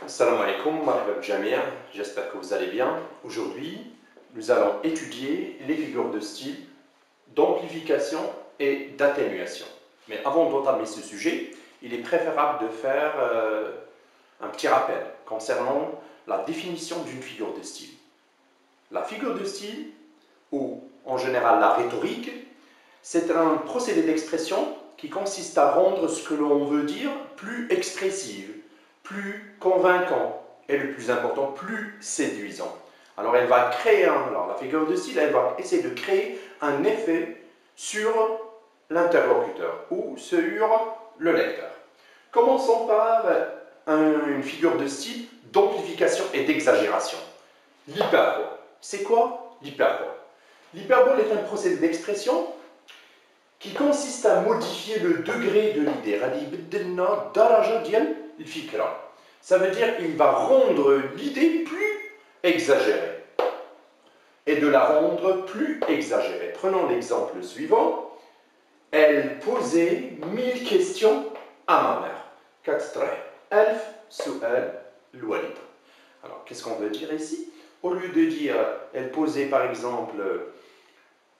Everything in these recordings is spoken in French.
Salam alaikum, marhaba jamia, j'espère que vous allez bien. Aujourd'hui, nous allons étudier les figures de style, d'amplification et d'atténuation. Mais avant d'entamer ce sujet, il est préférable de faire un petit rappel concernant la définition d'une figure de style. La figure de style, ou en général la rhétorique, c'est un procédé d'expression qui consiste à rendre ce que l'on veut dire plus expressif, plus convaincant et le plus important, plus séduisant. Alors elle va créer la figure de style, elle va essayer de créer un effet sur l'interlocuteur ou sur le lecteur. Commençons par une figure de style d'amplification et d'exagération. L'hyperbole. C'est quoi l'hyperbole? L'hyperbole est un procédé d'expression qui consiste à modifier le degré de l'idée. Ça veut dire qu'il va rendre l'idée plus exagérée et de la rendre plus exagérée. Prenons l'exemple suivant. Elle posait 1000 questions à ma mère. Alors, qu'est-ce qu'on veut dire ici? Au lieu de dire, elle posait par exemple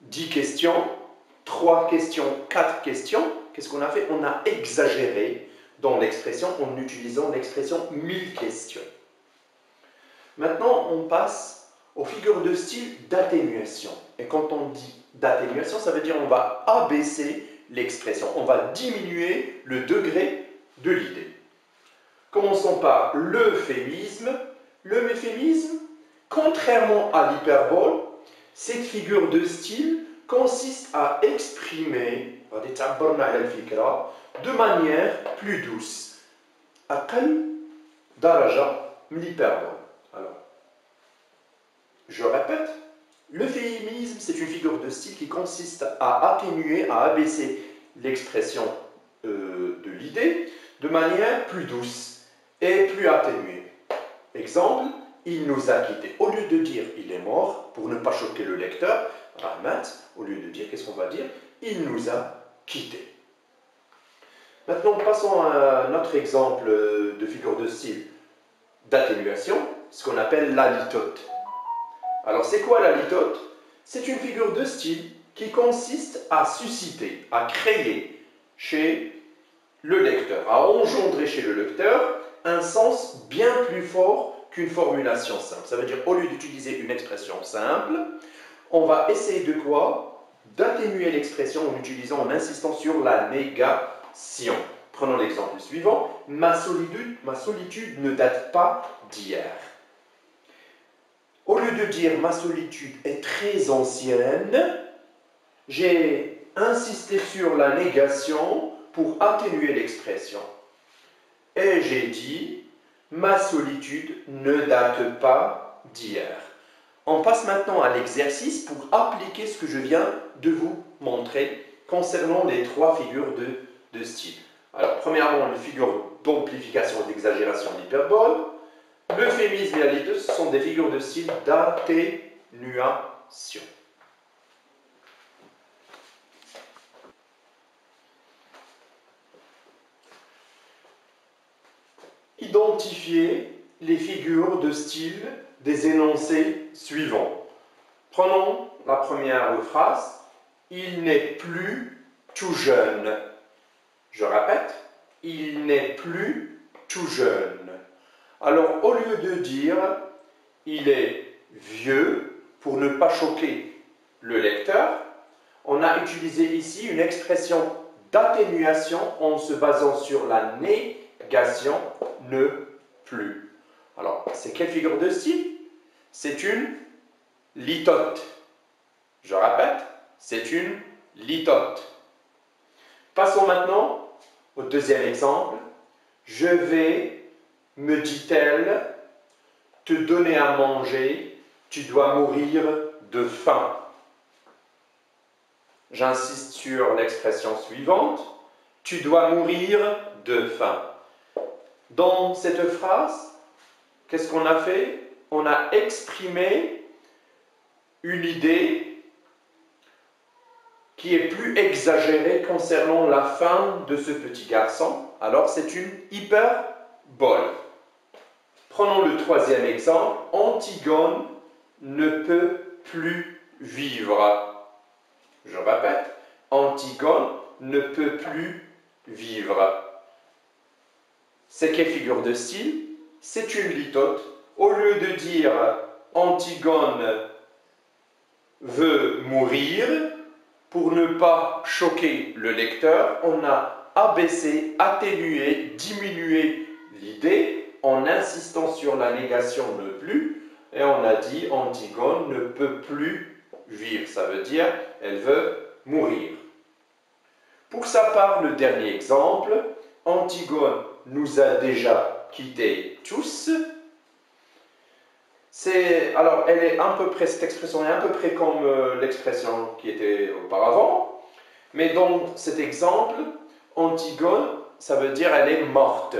10 questions, 3 questions, 4 questions, qu'est-ce qu'on a fait? On a exagéré dans l'expression en utilisant l'expression 1000 questions. Maintenant, on passe aux figures de style d'atténuation. Et quand on dit d'atténuation, ça veut dire on va abaisser l'expression, on va diminuer le degré de l'idée. Commençons par l'euphémisme. L'euphémisme, contrairement à l'hyperbole, cette figure de style consiste à exprimer de manière plus douce. أقل درجة من l'hyperbole. Alors, je répète, l'euphémisme, c'est une figure de style qui consiste à atténuer, à abaisser l'expression de l'idée de manière plus douce et plus atténuée. Exemple, il nous a quittés. Au lieu de dire il est mort, pour ne pas choquer le lecteur, Rahmat, au lieu de dire, qu'est-ce qu'on va dire? Il nous a quittés. Maintenant, passons à un autre exemple de figure de style d'atténuation, ce qu'on appelle la litote. Alors, c'est quoi la litote? C'est une figure de style qui consiste à susciter, à créer chez le lecteur, à engendrer chez le lecteur un sens bien plus fort qu'une formulation simple. Ça veut dire, au lieu d'utiliser une expression simple, on va essayer de quoi? D'atténuer l'expression en utilisant, en insistant sur la négation. Prenons l'exemple suivant. Ma solitude ne date pas d'hier. Au lieu de dire ma solitude est très ancienne, j'ai insisté sur la négation pour atténuer l'expression. Et j'ai dit ma solitude ne date pas d'hier. On passe maintenant à l'exercice pour appliquer ce que je viens de vous montrer concernant les trois figures de style. Alors, premièrement, les figures d'amplification et d'exagération de l'hyperbole. L'euphémisme et la litote, ce sont des figures de style d'atténuation. Identifier les figures de style des énoncés suivants. Prenons la première phrase. Il n'est plus tout jeune. Je répète, il n'est plus tout jeune. Alors, au lieu de dire il est vieux, pour ne pas choquer le lecteur, on a utilisé ici une expression d'atténuation en se basant sur la négation ne plus. Alors, c'est quelle figure de style? C'est une litote. Je répète, c'est une litote. Passons maintenant au deuxième exemple. Je vais, me dit-elle, te donner à manger, tu dois mourir de faim. J'insiste sur l'expression suivante, tu dois mourir de faim. Dans cette phrase, qu'est-ce qu'on a fait? On a exprimé une idée qui est plus exagérée concernant la faim de ce petit garçon. Alors c'est une hyperbole. Prenons le troisième exemple. Antigone ne peut plus vivre. Je répète, Antigone ne peut plus vivre. C'est quelle figure de style? C'est une litote. Au lieu de dire Antigone veut mourir, pour ne pas choquer le lecteur, on a abaissé, atténué, diminué l'idée en insistant sur la négation ne plus, et on a dit Antigone ne peut plus vivre. Ça veut dire elle veut mourir. Pour sa part, le dernier exemple, Antigone nous a déjà quittés tous. Alors, elle est à peu près, cette expression est à peu près comme l'expression qui était auparavant, mais dans cet exemple, Antigone, ça veut dire elle est morte.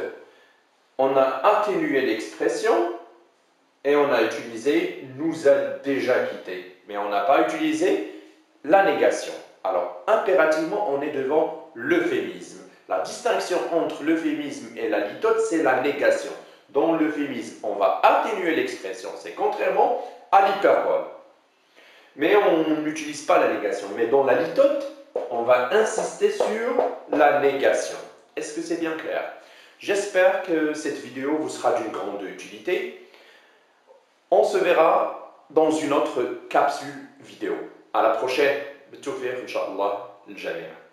On a atténué l'expression et on a utilisé nous a déjà quittés, mais on n'a pas utilisé la négation. Alors, impérativement, on est devant l'euphémisme. La distinction entre l'euphémisme et la litote, c'est la négation. Dans l'euphémisme, on va atténuer l'expression. C'est contrairement à l'hyperbole. Mais on n'utilise pas la négation. Mais dans la litote, on va insister sur la négation. Est-ce que c'est bien clair? J'espère que cette vidéo vous sera d'une grande utilité. On se verra dans une autre capsule vidéo. À la prochaine. بالتوفيق إن شاء الله للجميع.